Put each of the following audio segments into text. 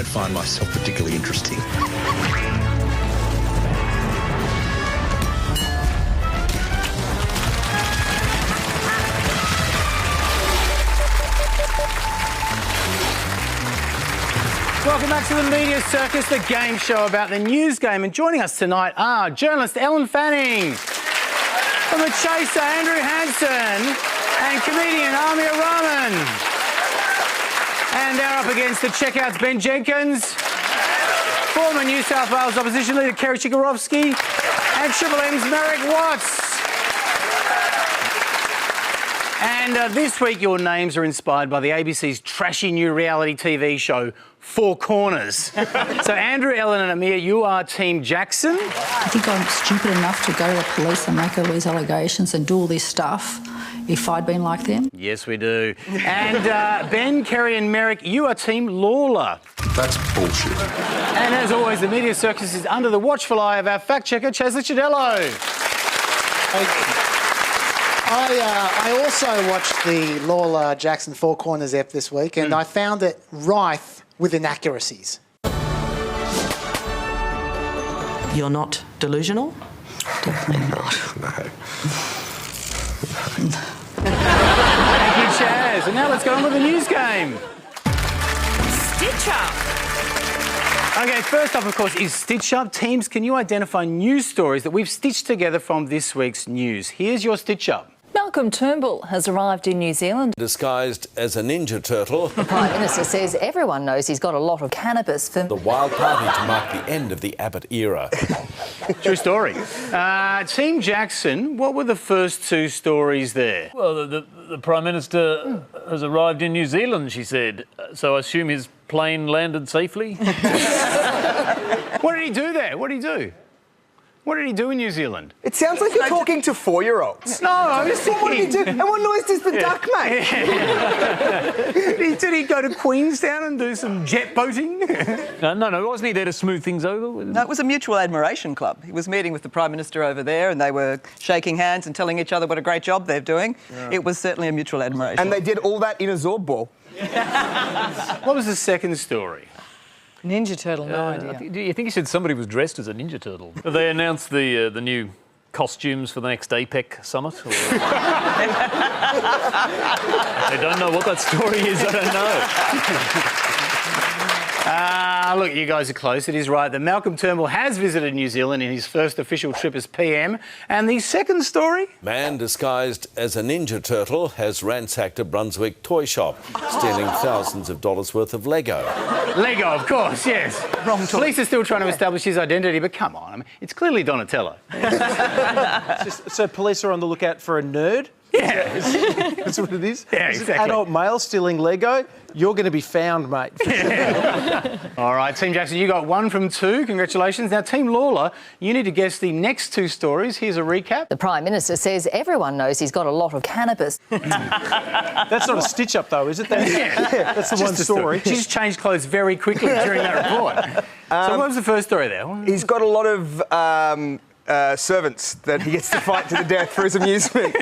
don't find myself particularly interesting. Welcome back to the Media Circus, the game show about the news game. And joining us tonight are journalist Ellen Fanning, from The Chaser, Andrew Hansen, and comedian Amir Rahman. And they're up against the checkouts, Ben Jenkins, former New South Wales opposition leader Kerry Chikarovsky, and Triple M's Merrick Watts. And this week your names are inspired by the ABC's trashy new reality TV show, Four Corners. So Andrew, Ellen and Amir, you are Team Jackson. I think I'm stupid enough to go to the police and make all these allegations and do all this stuff if I'd been like them. Yes, we do. And Ben, Kerry and Merrick, you are Team Lawler. That's bullshit. And as always, the Media Circus is under the watchful eye of our fact-checker, Chaz Licciardello. I also watched the Lawler-Jackson Four Corners ep this week, and I found it rife with inaccuracies. You're not delusional? Definitely not. Thank you, Chaz. And now let's go on with the news game. Stitch Up. OK, first up, of course, is Stitch Up. Teams, can you identify news stories that we've stitched together from this week's news? Here's your Stitch Up. Malcolm Turnbull has arrived in New Zealand. Disguised as a Ninja Turtle. The Prime Minister says everyone knows he's got a lot of cannabis for... The wild party to mark the end of the Abbott era. True story. Team Jackson, what were the first two stories there? Well, the Prime Minister has arrived in New Zealand, she said. So I assume his plane landed safely? What did he do there? What did he do? What did he do in New Zealand? It sounds like you're talking to 4-year-olds. No, I was thinking... What did he do? And what noise does the duck make? Did he go to Queenstown and do some jet boating? No, wasn't he there to smooth things over? No, it was a mutual admiration club. He was meeting with the Prime Minister over there and they were shaking hands and telling each other what a great job they're doing. Yeah. It was certainly a mutual admiration. And they did all that in a Zorb ball. What was the second story? Ninja Turtle, no idea. Do you think he said somebody was dressed as a Ninja Turtle? They announced the new costumes for the next APEC summit? Or... I don't know what that story is, I don't know. Look, you guys are close. It is right that Malcolm Turnbull has visited New Zealand in his first official trip as PM. And the second story? Man disguised as a Ninja Turtle has ransacked a Brunswick toy shop, stealing thousands of dollars worth of Lego. Lego, of course, yes. Wrong toy. Police are still trying to establish his identity, but come on, I mean, it's clearly Donatello. So police are on the lookout for a nerd? Yeah. That's what it is? Yeah, It's exactly. an adult male stealing Lego. You're going to be found, mate. All right, Team Jackson, you got 1 from 2. Congratulations. Now, Team Lawler, you need to guess the next two stories. Here's a recap. The Prime Minister says everyone knows he's got a lot of cannabis. That's not a stitch-up, though, is it? That's the one story. She just changed clothes very quickly during that report. So what was the first story there? He's got a lot of servants that he gets to fight to the death for his amusement.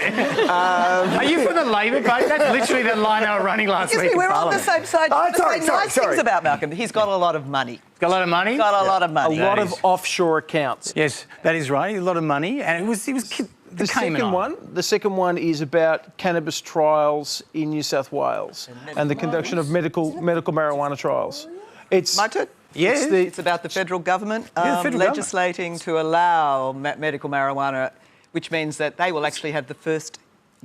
Are you from the Labor Party? That's literally the line I was running last week. We're on the Parliament. same side. Oh, sorry. Things about Malcolm. He's got a lot of money. Got a lot of money? Got a lot of money. A lot of offshore accounts. Yes, that is right. A lot of money. And it was The second one is about cannabis trials in New South Wales and the conduction of medical marijuana trials. It's My turn? Yes. It's about the federal government legislating to allow medical marijuana, which means that they will actually have the first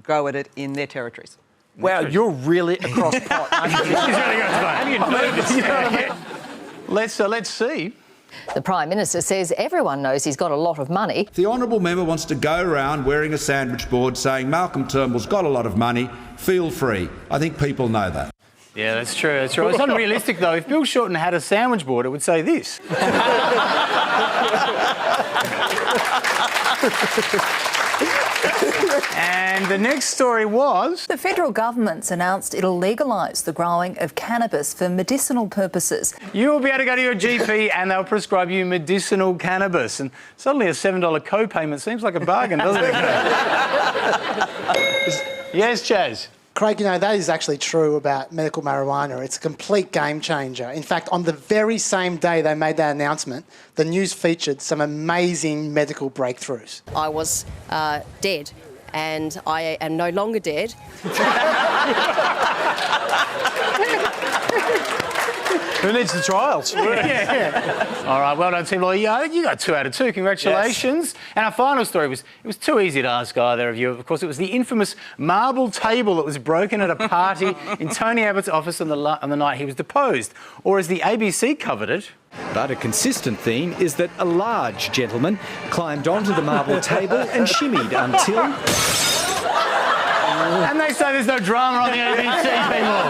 go at it in their territories. Wow, you're really across pot. Let's see. The Prime Minister says everyone knows he's got a lot of money. The honourable member wants to go around wearing a sandwich board saying Malcolm Turnbull's got a lot of money, feel free. I think people know that. Yeah, that's true. That's true. It's unrealistic, though. If Bill Shorten had a sandwich board, it would say this. And the next story was... The federal government's announced it'll legalise the growing of cannabis for medicinal purposes. You will be able to go to your GP and they'll prescribe you medicinal cannabis. And suddenly a $7 co-payment seems like a bargain, doesn't it? Yes, Chaz? Craig, you know, that is actually true about medical marijuana. It's a complete game changer. In fact, on the very same day they made that announcement, the news featured some amazing medical breakthroughs. I was dead, and I am no longer dead. Who needs the trials? Yeah. All right, well done, Team Lawyer. Yeah, I think you got 2 out of 2. Congratulations. Yes. And our final story was too easy to ask either of you. Of course, it was the infamous marble table that was broken at a party in Tony Abbott's office on the night he was deposed. Or as the ABC covered it... But a consistent theme is that a large gentleman climbed onto the marble table and shimmied until... And they say there's no drama on the ABC, people.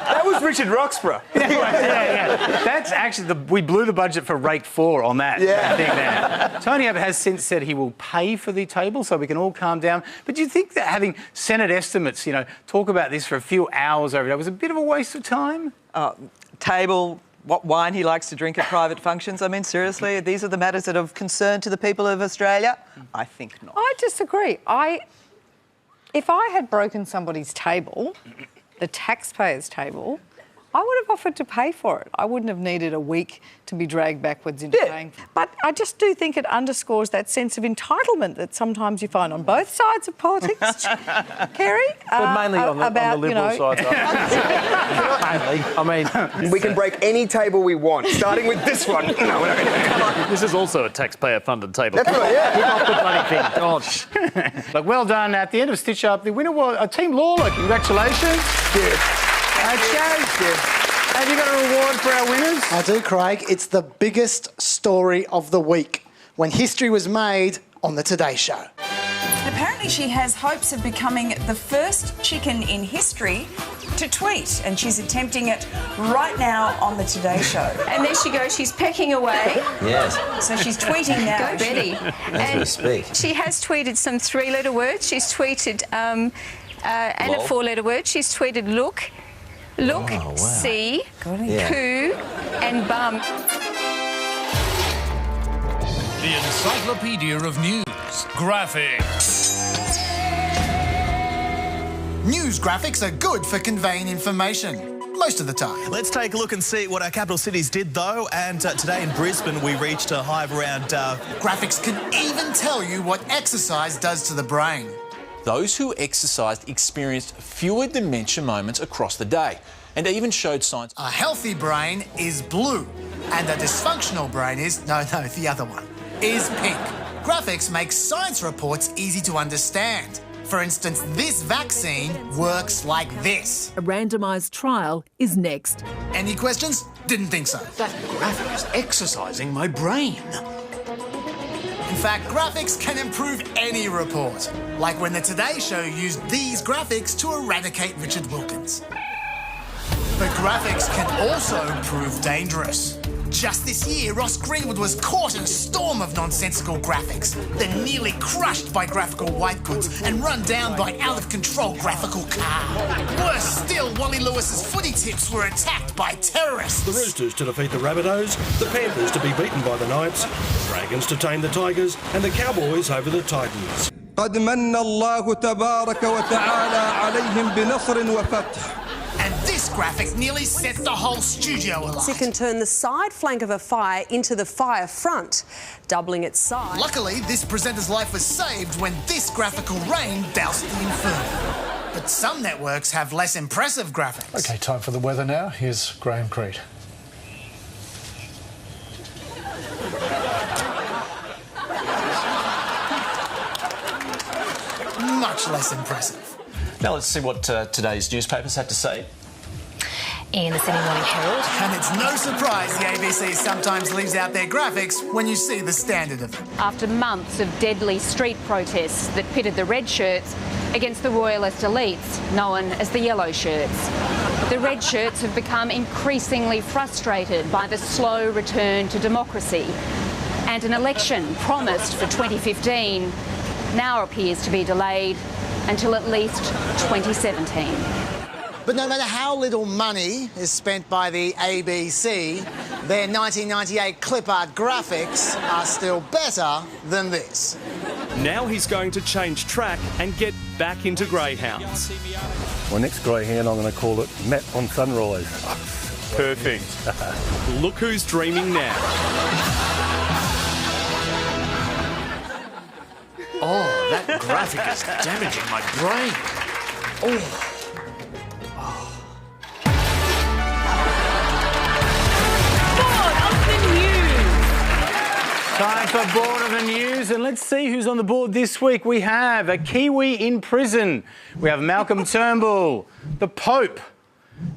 That was Richard Roxburgh. Yeah. That's actually... we blew the budget for Rake 4 on that. Yeah. Thing there. Tony Abbott has since said he will pay for the table so we can all calm down. But do you think that having Senate estimates, you know, talk about this for a few hours every day was a bit of a waste of time? Table... what wine he likes to drink at private functions. I mean, seriously, these are the matters that are of concern to the people of Australia? I think not. I disagree. If I had broken somebody's table, the taxpayer's table, I would have offered to pay for it. I wouldn't have needed a week to be dragged backwards into paying. But I just do think it underscores that sense of entitlement that sometimes you find on both sides of politics, Kerry. But mainly on the Liberal side. Mainly. I mean... We can break any table we want, starting with this one. This is also a taxpayer-funded table. That's right, yeah. Keep off the bloody thing. Gosh. Look, well done. At the end of Stitch Up, the winner was Team Lawler. Congratulations. Chaz, have you got a reward for our winners? I do, Craig. It's the biggest story of the week, when history was made on the Today Show. Apparently she has hopes of becoming the first chicken in history to tweet, and she's attempting it right now on the Today Show. And there she goes, she's pecking away. Yes. So she's tweeting now. Go Betty. As we speak. She has tweeted some 3-letter words. She's tweeted and a 4-letter word. She's tweeted look, see, poo, and bum. The Encyclopedia of News. Graphics. News graphics are good for conveying information, most of the time. Let's take a look and see what our capital cities did, though. And today in Brisbane, we reached a high of around... Graphics can even tell you what exercise does to the brain. Those who exercised experienced fewer dementia moments across the day and even showed signs. A healthy brain is blue, and a dysfunctional brain is... No, the other one, is pink. Graphics make science reports easy to understand. For instance, this vaccine works like this. A randomised trial is next. Any questions? Didn't think so. That graphic is exercising my brain. In fact, graphics can improve any report, like when the Today Show used these graphics to eradicate Richard Wilkins. But graphics can also prove dangerous. Just this year, Ross Greenwood was caught in a storm of nonsensical graphics, then nearly crushed by graphical white goods and run down by out-of-control graphical car. Worse still, Wally Lewis's footy tips were attacked by terrorists. The Roosters to defeat the Rabbitohs, the Panthers to be beaten by the Knights, the Dragons to tame the Tigers, and the Cowboys over the Titans. قد من الله تبارك وتعالى عليهم بنصر وفتح. And this graphic nearly set the whole studio alight. It can turn the side flank of a fire into the fire front, doubling its size. Luckily, this presenter's life was saved when this graphical rain doused the inferno. But some networks have less impressive graphics. OK, time for the weather now. Here's Graham Creed. Much less impressive. Now let's see what today's newspapers had to say. In the Sydney Morning Herald. And it's no surprise the ABC sometimes leaves out their graphics when you see the standard of them. After months of deadly street protests that pitted the red shirts against the royalist elites, known as the yellow shirts. The red shirts have become increasingly frustrated by the slow return to democracy. And an election promised for 2015 now appears to be delayed until at least 2017. But no matter how little money is spent by the ABC, their 1998 clip art graphics are still better than this. Now he's going to change track and get back into greyhounds. My next greyhound, I'm going to call it Matt on Sunrise. Perfect. Look who's dreaming now. Oh, that graphic is damaging my brain. Oh. Time for Board of the News, and let's see who's on the board this week. We have a Kiwi in prison. We have Malcolm Turnbull, the Pope,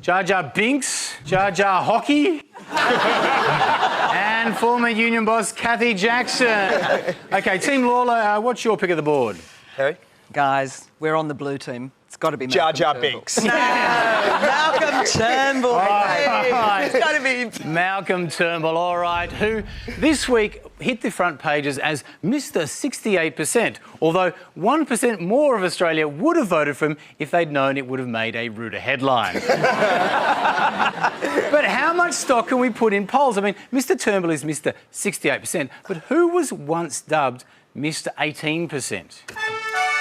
Jar Jar Binks, Jar Jar Hockey, and former union boss Kathy Jackson. OK, Team Lawler, what's your pick of the board? Harry? Guys, we're on the blue team. It's got to be Jar Malcolm Jar Turnbull. Binks. No, Malcolm Turnbull. Right. It's got to be Malcolm Turnbull, all right, who this week hit the front pages as Mr. 68%, although 1% more of Australia would have voted for him if they'd known it would have made a ruder headline. But how much stock can we put in polls? I mean, Mr. Turnbull is Mr. 68%, but who was once dubbed Mr. 18%?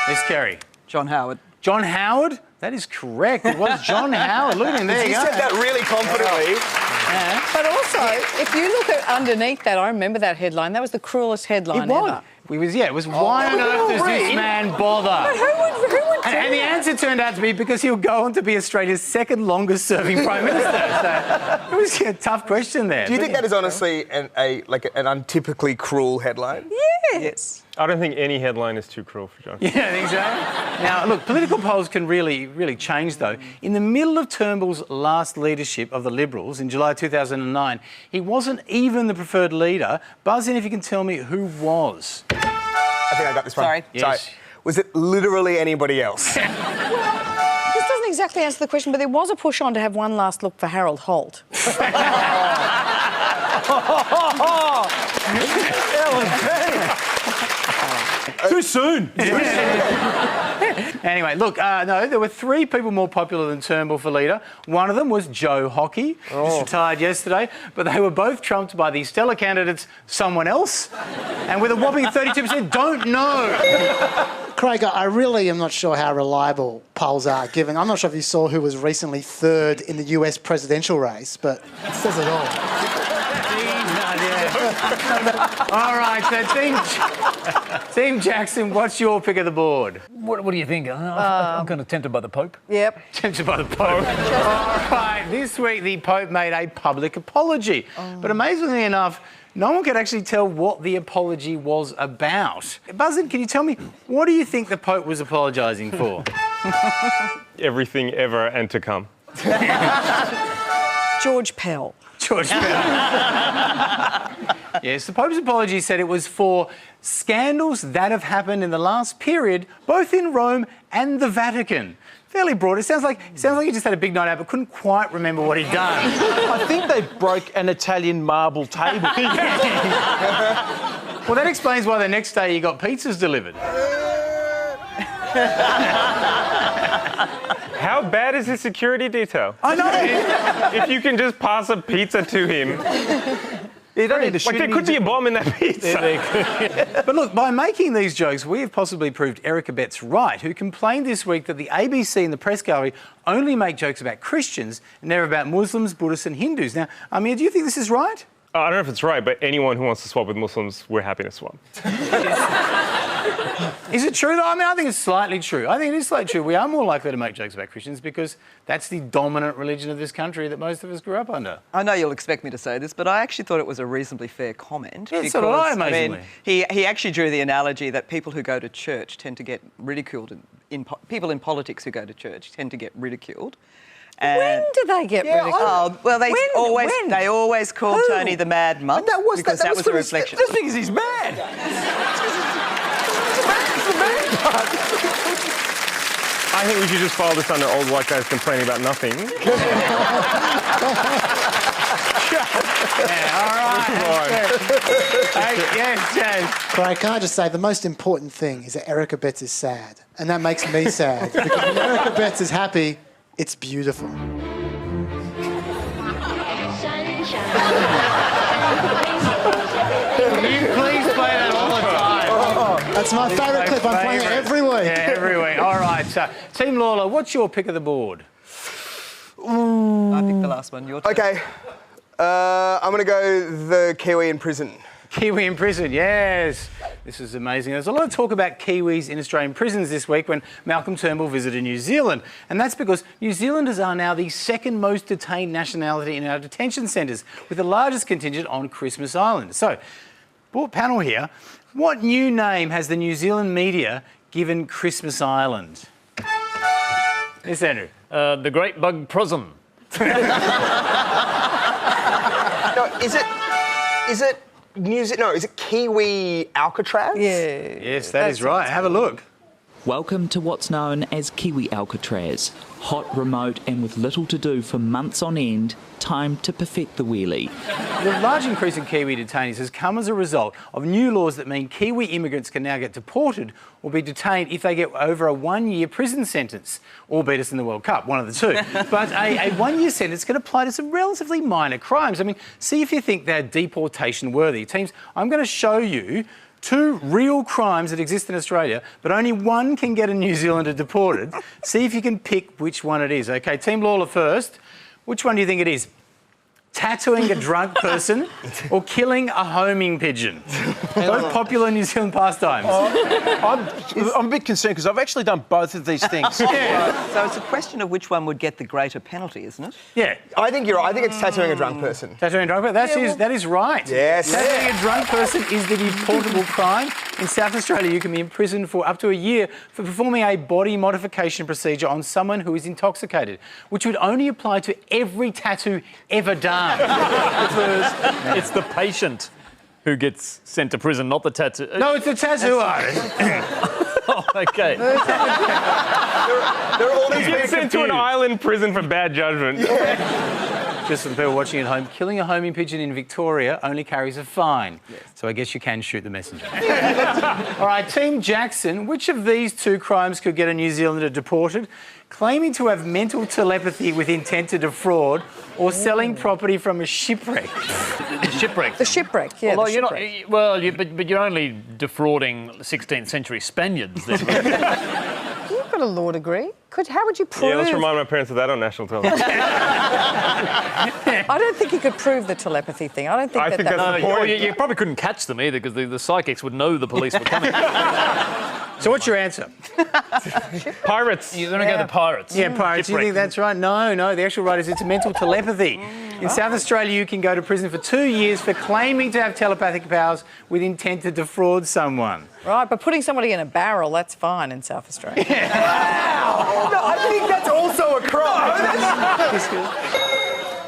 Miss Kerry. John Howard. John Howard? That is correct. It was John Howard. Look at him. There you go. He said that really confidently. Yeah. But also, if you look at underneath that, I remember that headline. That was the cruelest headline ever. It was why on earth does this man bother? But who would And the answer turned out to be because he'll go on to be Australia's second longest serving Prime Minister. So it was a tough question there. Do you think that is honestly an untypically cruel headline? Yes. I don't think any headline is too cruel for John. Yeah, I think so. Now, look, political polls can really change, though. In the middle of Turnbull's last leadership of the Liberals in July 2009, he wasn't even the preferred leader. Buzz in if you can tell me who was. I think I got this one. Sorry. Yes. Was it literally anybody else? This doesn't exactly answer the question, but there was a push on to have one last look for Harold Holt. Too soon. Anyway, look, no, there were three people more popular than Turnbull for leader. One of them was Joe Hockey, just retired yesterday, but they were both trumped by the stellar candidates Someone Else, and with a whopping 32% don't know. Craig, I really am not sure how reliable polls are, given I'm not sure if you saw who was recently third in the US presidential race, but it says it all. All right, so Team Jackson, what's your pick of the board? What do you think? I'm kind of tempted by the Pope. Yep. Tempted by the Pope. All right, this week the Pope made a public apology. But amazingly enough, no one could actually tell what the apology was about. Buzzin, can you tell me, what do you think the Pope was apologising for? Everything ever and to come. George Pell. George Pell. Yes, the Pope's apology said it was for scandals that have happened in the last period, both in Rome and the Vatican. Fairly broad. It sounds like he just had a big night out but couldn't quite remember what he'd done. I think they broke an Italian marble table. Well, that explains why the next day he got pizzas delivered. How bad is his security detail? I know. If you can just pass a pizza to him. You don't need to shoot there could be a bomb in that pizza. But look, by making these jokes, we have possibly proved Erica Betts right, who complained this week that the ABC and the press gallery only make jokes about Christians and never about Muslims, Buddhists and Hindus. Now, Amir, do you think this is right? I don't know if it's right, but anyone who wants to swap with Muslims, we're happy to swap. Is it true, though? I mean, I think it's slightly true. I think it is slightly true. We are more likely to make jokes about Christians because that's the dominant religion of this country that most of us grew up under. I know you'll expect me to say this, but I actually thought it was a reasonably fair comment. Yeah, so did I, amazingly. I mean, he actually drew the analogy that people who go to church tend to get ridiculed. People in politics who go to church tend to get ridiculed. When do they get ridiculed? Oh, well, they always call Tony the mad monk because that was a reflection. The thing is, he's mad. I think we should just file this under old white guys complaining about nothing. All right. Yes, Jay. Craig, can I just say the most important thing is that Erica Betts is sad, and that makes me sad because when Erica Betts is happy, it's beautiful. Can you please play that all the time? That's my favourite clip. I'm playing it every week. Yeah, every week. All right. Team Lawler, what's your pick of the board? I picked the last one. Your turn. Okay. I'm going to go the Kiwi in prison. Kiwi in prison, yes. This is amazing. There's a lot of talk about Kiwis in Australian prisons this week when Malcolm Turnbull visited New Zealand. And that's because New Zealanders are now the second most detained nationality in our detention centres, with the largest contingent on Christmas Island. So, board panel here, what new name has the New Zealand media given Christmas Island? Yes, Andrew. The Great Bug Prison. No, is it is it Kiwi Alcatraz? Yeah. Yes, that is right. Have a look. Welcome to what's known as Kiwi Alcatraz. Hot, remote and with little to do for months on end, time to perfect the wheelie. The large increase in Kiwi detainees has come as a result of new laws that mean Kiwi immigrants can now get deported or be detained if they get over a 1-year prison sentence, or beat us in the World Cup, one of the two. But a 1-year sentence can apply to some relatively minor crimes. I mean, see if you think they're deportation worthy. Teams, I'm going to show you 2 real crimes that exist in Australia, but only one can get a New Zealander deported. See if you can pick which one it is. OK, Team Lawler first. Which one do you think it is? Tattooing a drunk person or killing a homing pigeon? Both popular New Zealand pastimes. I'm a bit concerned because I've actually done both of these things. Yeah. So it's a question of which one would get the greater penalty, isn't it? Yeah. I think you're right. I think it's tattooing a drunk person. Tattooing a drunk person? That is right. Yes. Tattooing a drunk person is the deportable crime. In South Australia, you can be imprisoned for up to a year for performing a body modification procedure on someone who is intoxicated, which would only apply to every tattoo ever done. It's the patient who gets sent to prison, not the tattoo. No, it's the tattoo artist. Oh, OK. They're all You get sent to an island prison for bad judgment. Just for the people watching at home, killing a homing pigeon in Victoria only carries a fine. Yes. So I guess you can shoot the messenger. All right, Team Jackson, which of these 2 crimes could get a New Zealander deported? Claiming to have mental telepathy with intent to defraud, or selling property from a shipwreck? Shipwreck. The shipwreck, yeah. Although but you're only defrauding 16th century Spaniards then. You've got a law degree. How would you prove... Yeah, let's remind my parents of that on national television. I don't think you could prove the telepathy thing. I don't think I think that's the point. You probably couldn't catch them either because the psychics would know the police were coming. So what's your answer? Pirates. You're going to go the pirates. Yeah, pirates. You think that's right? No. The actual right is it's mental telepathy. In South Australia, you can go to prison for 2 years for claiming to have telepathic powers with intent to defraud someone. Right, but putting somebody in a barrel, that's fine in South Australia. Wow! No, I think that's also a crime.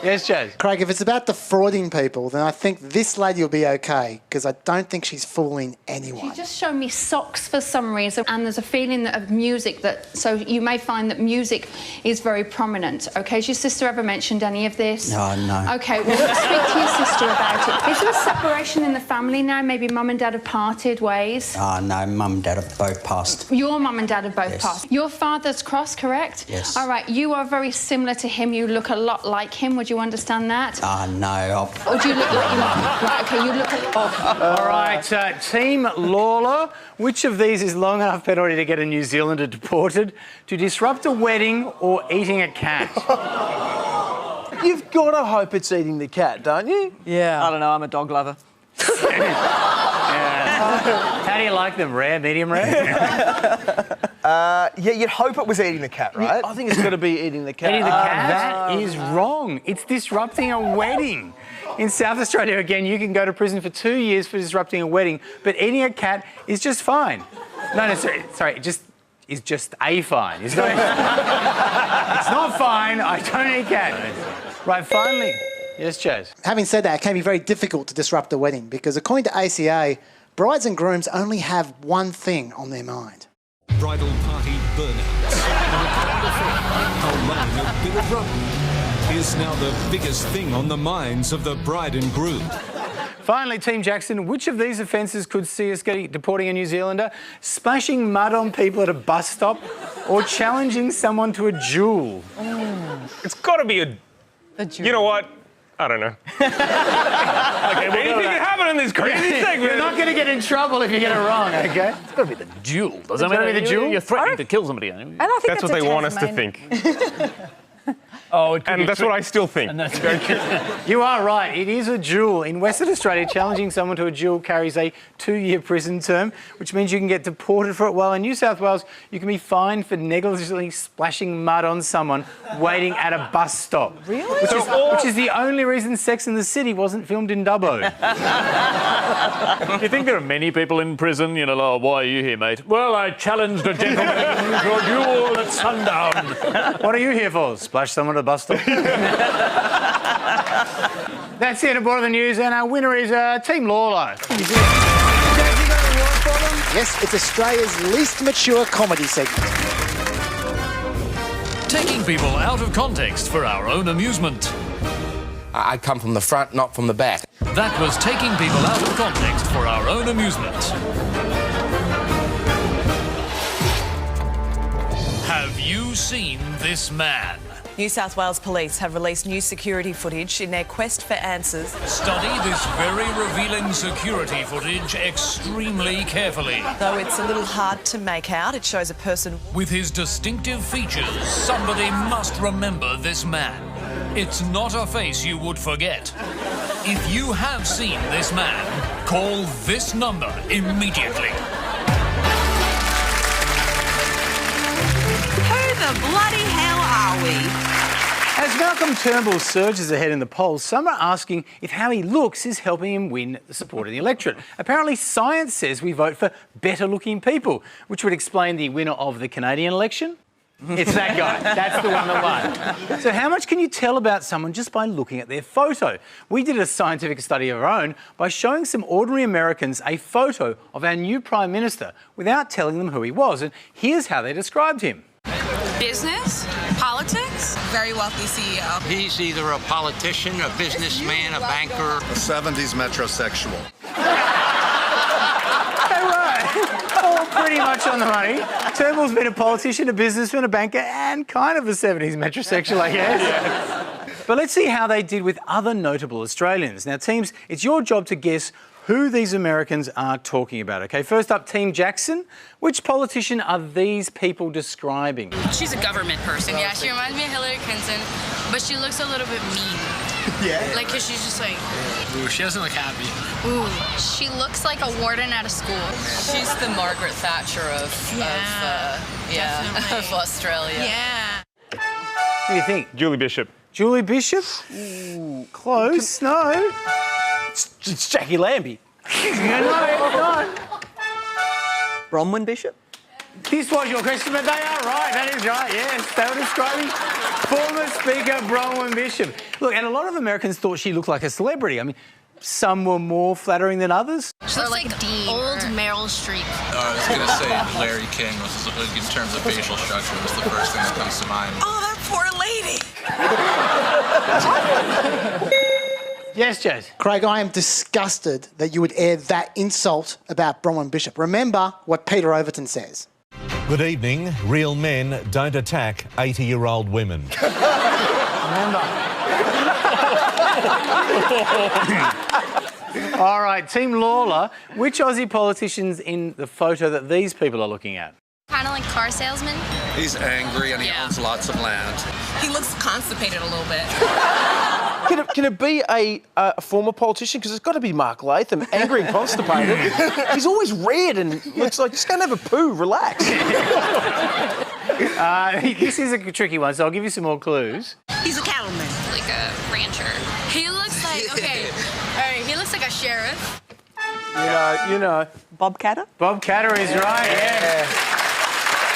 Yes, Jazz? Craig, if it's about defrauding people, then I think this lady will be okay, because I don't think she's fooling anyone. She just showed me socks for some reason, and there's a feeling of music so you may find that music is very prominent. OK, has your sister ever mentioned any of this? No. OK, well, speak to your sister about it. Is there a separation in the family now? Maybe mum and dad have parted ways? No, mum and dad have both passed. Your mum and dad have both Yes. passed. Your father's cross, correct? Yes. All right, you are very similar to him. You look a lot like him. Would you understand that? No. Or do you look like your mum? Right, OK, you look like... All right, Team Lawler, which of these is long enough penalty to get a New Zealander deported? To disrupt a wedding or eating a cat? You've got to hope it's eating the cat, don't you? Yeah. I don't know, I'm a dog lover. How do you like them? Rare, medium rare? Yeah, you'd hope it was eating the cat, right? I think it's got to be eating the cat. Eating the cat? That is wrong. It's disrupting a wedding. In South Australia, again, you can go to prison for 2 years for disrupting a wedding, but eating a cat is just fine. No, sorry, is just a fine. It's not fine. I don't eat cat. Right, finally. Yes, Chaz. Having said that, it can be very difficult to disrupt a wedding because according to ACA, brides and grooms only have one thing on their mind. Bridal party burnouts. How long a bit of rubber is now the biggest thing on the minds of the bride and groom. Finally, Team Jackson, which of these offences could see us deporting a New Zealander? Splashing mud on people at a bus stop or challenging someone to a duel? It's got to be a duel. You know what? I don't know. Okay, Anything can happen in this crazy segment. You're not going to get in trouble if you get it wrong, okay? It's got to be the duel, doesn't It's gotta be the duel? You're threatening to kill somebody. And I think That's what they want us to think. Oh, it could be And that's what I still think. And that's very true. You are right. It is a duel. In Western Australia, challenging someone to a duel carries a 2-year prison term, which means you can get deported for it. While in New South Wales, you can be fined for negligently splashing mud on someone waiting at a bus stop. Really? Which is the only reason Sex and the City wasn't filmed in Dubbo. Do you think there are many people in prison? You know, like, why are you here, mate? Well, I challenged a gentleman to a duel at sundown. What are you here for? Splash someone at a bus stop? That's the end of Border the News, and our winner is Team Lawler. Yes, it's Australia's least mature comedy segment. Taking people out of context for our own amusement. I come from the front, not from the back. That was taking people out of context for our own amusement. Have you seen this man? New South Wales Police have released new security footage in their quest for answers. Study this very revealing security footage extremely carefully. Though it's a little hard to make out, it shows a person with his distinctive features. Somebody must remember this man. It's not a face you would forget. If you have seen this man, call this number immediately. Who the bloody hell are we? As Malcolm Turnbull surges ahead in the polls, some are asking if how he looks is helping him win the support of the electorate. Apparently, science says we vote for better-looking people, which would explain the winner of the Canadian election. It's that guy. That's the one that won. So how much can you tell about someone just by looking at their photo? We did a scientific study of our own by showing some ordinary Americans a photo of our new Prime Minister without telling them who he was. And here's how they described him. Business, politics, very wealthy CEO. He's either a politician, a businessman, a banker. A 70s metrosexual. All pretty much on the money. Turnbull's been a politician, a businessman, a banker, and kind of a 70s metrosexual, I guess. Yeah. But let's see how they did with other notable Australians. Now, teams, it's your job to guess who these Americans are talking about, OK? First up, Team Jackson. Which politician are these people describing? She's a government person. Yeah, she reminds me of Hillary Clinton, but she looks a little bit mean. Yeah? Like, cause she's just like... Ooh, she doesn't look happy. Ooh, she looks like a warden at a school. She's the Margaret Thatcher of Australia. Yeah. What do you think? Julie Bishop. Julie Bishop? Ooh, close. No. It's Jackie Lambie. No. Bronwyn Bishop? This was your question, but they are right. That is right, yes. They were describing former Speaker Bronwyn Bishop. Look, and a lot of Americans thought she looked like a celebrity. I mean, some were more flattering than others. She looks like old Meryl Streep. I was going to say Larry King, was, in terms of facial structure, was the first thing that comes to mind. Oh, that poor lady. Yes, Jez. Craig, I am disgusted that you would air that insult about Bronwyn Bishop. Remember what Peter Overton says. Good evening. Real men don't attack 80-year-old women. Remember. All right, Team Lawler, which Aussie politician's in the photo that these people are looking at? Kind of like car salesman. He's angry and he owns lots of land. He looks constipated a little bit. Can it be a former politician? Because it's got to be Mark Latham, angry and constipated. He's always red and looks like, just go and have a poo, relax. This is a tricky one, so I'll give you some more clues. He's a cattleman. Like a rancher. He looks like, okay, all right, he looks like a sheriff. You know. Bob Catter? Bob Catter is right, yeah.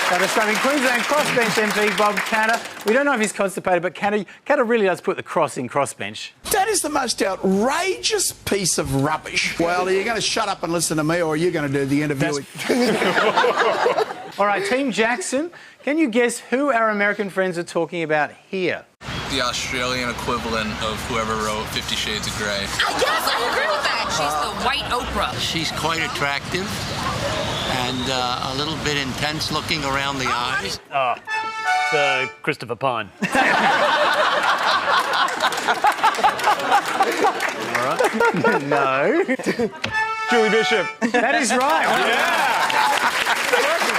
So describing Queensland crossbench MP Bob Catter. We don't know if he's constipated, but Catter really does put the cross in crossbench. That is the most outrageous piece of rubbish. Well, are you going to shut up and listen to me, or are you going to do the interview? All right, Team Jackson, can you guess who our American friends are talking about here? The Australian equivalent of whoever wrote 50 Shades of Grey. Yes, I agree with that. She's the white Oprah. She's quite attractive and a little bit intense looking around the eyes. Christopher Pine. No. Julie Bishop. That is right.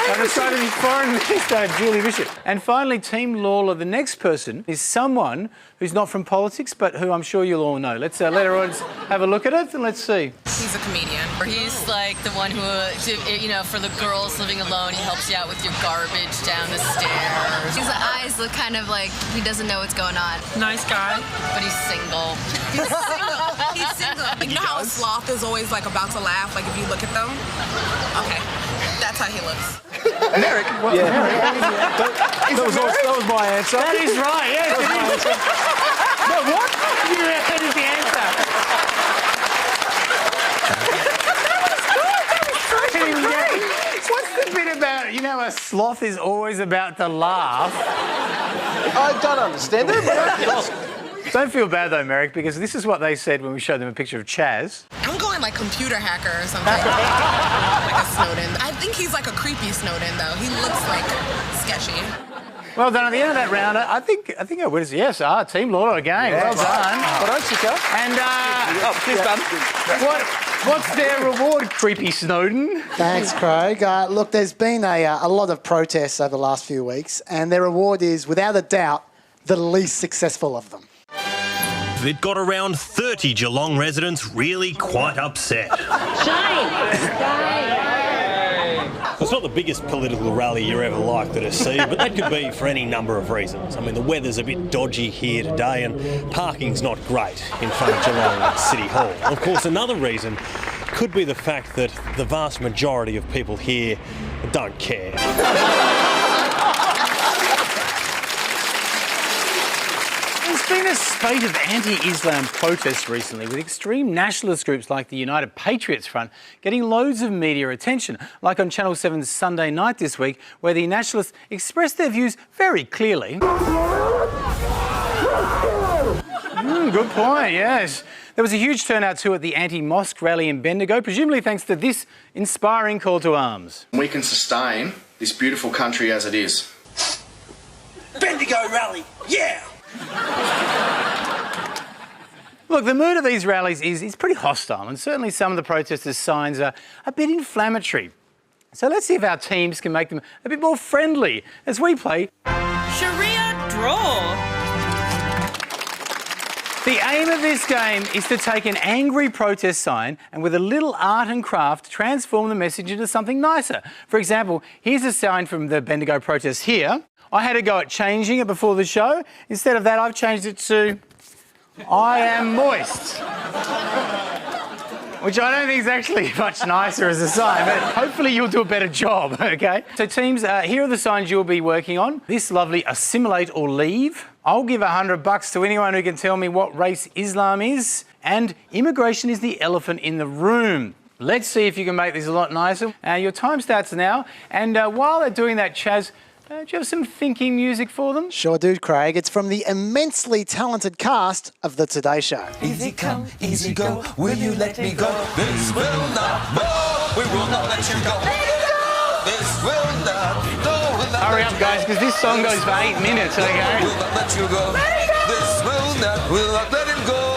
On the side of his foreign minister, Julie Bishop. And finally, Team Lawler, the next person is someone who's not from politics, but who I'm sure you'll all know. Let's let our audience have a look at it and let's see. He's a comedian. He's like the one who, you know, for the girls living alone, he helps you out with your garbage down the stairs. His eyes look kind of like he doesn't know what's going on. Nice guy, but he's single. He's single. He's single. Like, you know how a sloth is always like about to laugh, like if you look at them? Okay, that's how he looks. Merrick. Well, yeah. That was my answer. That is right, yes, it is. No, what? That is the answer. What's the bit about, you know, a sloth is always about to laugh? I don't understand it. Don't feel bad though, Merrick, because this is what they said when we showed them a picture of Chaz. I'm going like computer hacker or something. Like a Snowden. I think he's like a creepy Snowden though. He looks like sketchy. Well done. At the end of that round, I think our winners, yes, Team Lawler again. Yeah, well done. Well done, Chica. And what's their reward, creepy Snowden? Thanks, Craig. Look, there's been a lot of protests over the last few weeks, and their reward is, without a doubt, the least successful of them. It got around 30 Geelong residents really quite upset. It's not the biggest political rally you're ever likely to see, but that could be for any number of reasons. I mean, the weather's a bit dodgy here today and parking's not great in front of Geelong City Hall. Of course, another reason could be the fact that the vast majority of people here don't care. There's been a spate of anti-Islam protests recently, with extreme nationalist groups like the United Patriots Front getting loads of media attention, like on Channel 7's Sunday Night this week, where the nationalists expressed their views very clearly. Good point, yes. There was a huge turnout too at the anti-mosque rally in Bendigo, presumably thanks to this inspiring call to arms. We can sustain this beautiful country as it is. Bendigo rally, yeah! Look, the mood of these rallies is pretty hostile, and certainly some of the protesters' signs are a bit inflammatory. So let's see if our teams can make them a bit more friendly as we play Sharia draw. The aim of this game is to take an angry protest sign and with a little art and craft transform the message into something nicer. For example, here's a sign from the Bendigo protest here. I had a go at changing it before the show. Instead of that, I've changed it to I am moist. Which I don't think is actually much nicer as a sign, but hopefully you'll do a better job, OK? So teams, here are the signs you'll be working on. This lovely assimilate or leave. I'll give $100 to anyone who can tell me what race Islam is. And immigration is the elephant in the room. Let's see if you can make this a lot nicer. Your time starts now. And while they're doing that, Chaz, do you have some thinking music for them? Sure do, Craig. It's from the immensely talented cast of The Today Show. Easy come, easy go, will you let me go? This will not go, we will not let you go. This will not go. Hurry up, guys, because this song goes for 8 minutes, okay? Will not let you go. This will not let him go.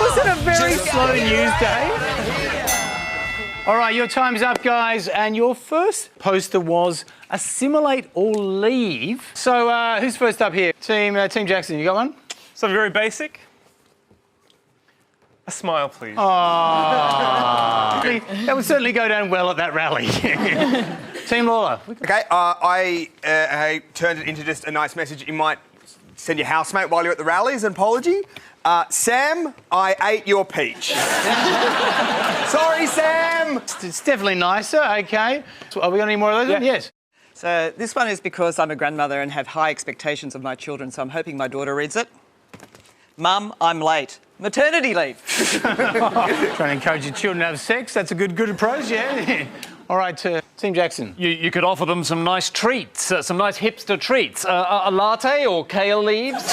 Was it a very slow news day? All right, your time's up, guys, and your first poster was assimilate or leave. So who's first up here? Team Jackson, you got one? Something very basic. A smile, please. Oh, that would certainly go down well at that rally. Team Lawler. Okay, I turned it into just a nice message you might send your housemate while you're at the rally as an apology. Sam, I ate your peach. Sorry, Sam. It's definitely nicer, okay. So are we got any more of those? Yeah. Yes. So this one is because I'm a grandmother and have high expectations of my children, so I'm hoping my daughter reads it. Mum, I'm late. Maternity leave. Trying to encourage your children to have sex, that's a good approach, yeah. All right, Team Jackson. You could offer them some nice treats, some nice hipster treats. A latte or kale leaves?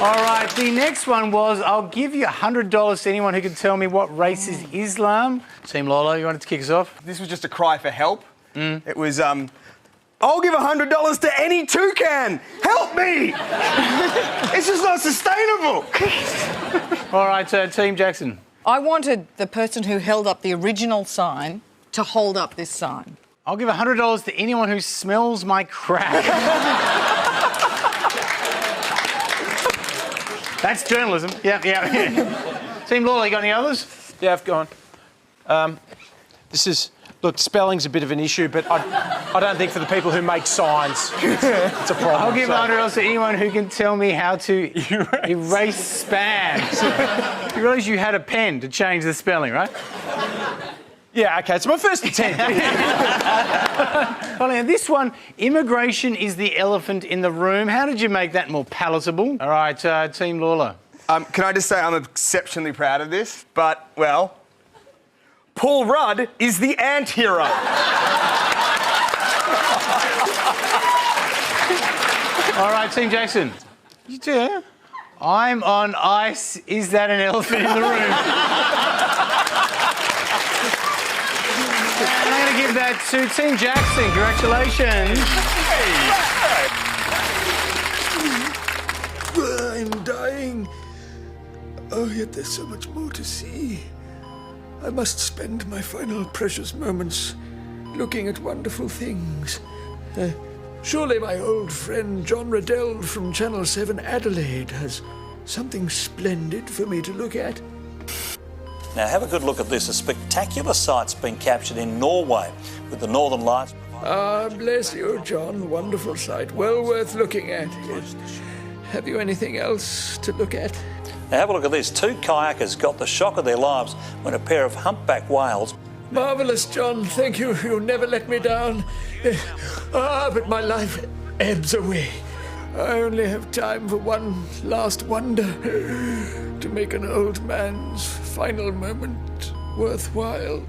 All right, the next one was, I'll give you $100 to anyone who can tell me what race is Islam. Team Lolo, you wanted to kick us off? This was just a cry for help. It was, I'll give $100 to any toucan. Help me! It's just not sustainable. All right, Team Jackson. I wanted the person who held up the original sign to hold up this sign. I'll give $100 to anyone who smells my crack. That's journalism. Yeah. Team Lawler, you got any others? Yeah, I've gone. Look, spelling's a bit of an issue, but I don't think for the people who make signs it's a problem. I'll give $100 to anyone who can tell me how to erase spam. You realise you had a pen to change the spelling, right? Yeah, OK, it's my first attempt. Well, now, this one, immigration is the elephant in the room. How did you make that more palatable? All right, Team Lawler. Can I just say I'm exceptionally proud of this, but, well, Paul Rudd is the ant-hero. All right, Team Jackson. You do? I'm on ice. Is that an elephant in the room? And I'm going to give that to Team Jackson. Congratulations. I'm dying. Oh, yet there's so much more to see. I must spend my final precious moments looking at wonderful things. Surely my old friend John Riddell from Channel 7 Adelaide has something splendid for me to look at. Now have a good look at this. A spectacular sight's been captured in Norway with the Northern Lights. Ah, bless you, John. Wonderful sight. Well worth looking at. Have you anything else to look at? Now have a look at this. 2 kayakers got the shock of their lives when a pair of humpback whales... Marvellous, John. Thank you. You never let me down. But my life ebbs away. I only have time for one last wonder. To make an old man's final moment worthwhile.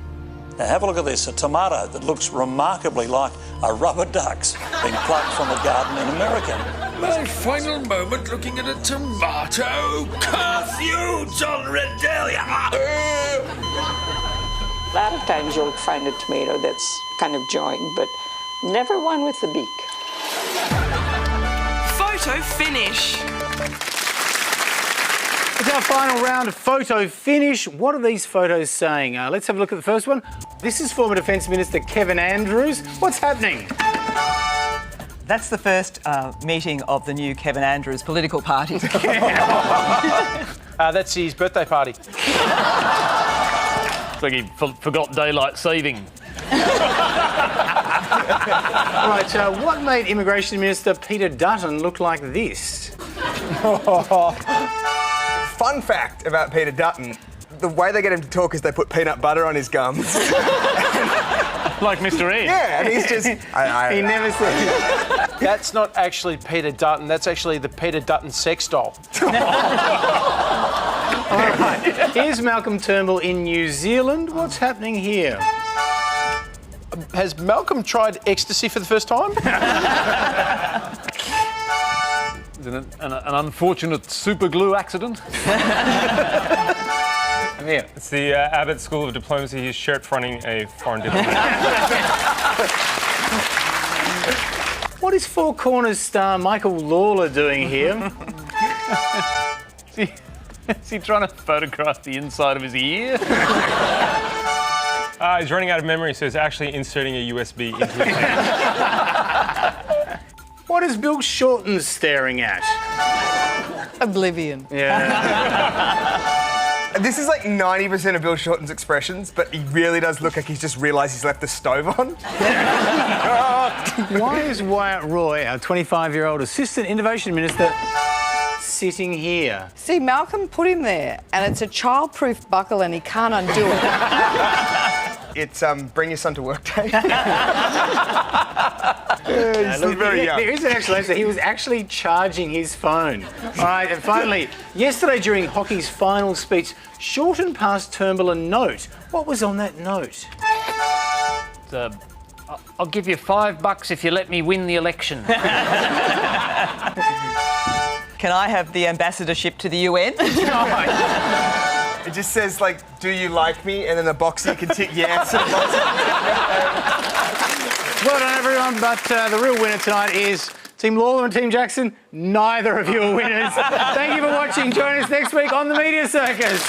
Now have a look at this. A tomato that looks remarkably like a rubber duck's been plucked from a garden in America. My final moment looking at a tomato. Curse you, John Riddell! A lot of times you'll find a tomato that's kind of joined, but never one with the beak. Photo finish. It's our final round of photo finish. What are these photos saying? Let's have a look at the first one. This is former Defence Minister Kevin Andrews. What's happening? That's the first meeting of the new Kevin Andrews political party. That's his birthday party. It's like he forgot daylight saving. All right, what made Immigration Minister Peter Dutton look like this? Fun fact about Peter Dutton, the way they get him to talk is they put peanut butter on his gums. Like Mr. E. Yeah, and he's just... He never said... That's not actually Peter Dutton, that's actually the Peter Dutton sex doll. All right, here's Malcolm Turnbull in New Zealand. What's happening here? Has Malcolm tried ecstasy for the first time? Is it an unfortunate super glue accident? Yeah, it's the Abbott School of Diplomacy. He's shirt fronting a foreign diplomat. What is Four Corners star Michael Lawler doing here? Is he trying to photograph the inside of his ear? He's running out of memory, so he's actually inserting a USB into his head. What is Bill Shorten staring at? Oblivion. Yeah. This is like 90% of Bill Shorten's expressions, but he really does look like he's just realised he's left the stove on. Why is Wyatt Roy, our 25-year-old Assistant Innovation Minister, sitting here? See, Malcolm put him there, and it's a child-proof buckle and he can't undo it. it's bring your son to work day. He's Look, very young. there is an actual answer. He was actually charging his phone. All right, and finally, yesterday during hockey's final speech, Shorten passed Turnbull a note. What was on that note? I'll give you $5 if you let me win the election. Can I have the ambassadorship to the UN? It just says, like, do you like me? And then the box you can tick yes. Well done, everyone, but the real winner tonight is Team Lawler and Team Jackson. Neither of you are winners. Thank you for watching. Join us next week on The Media Circus.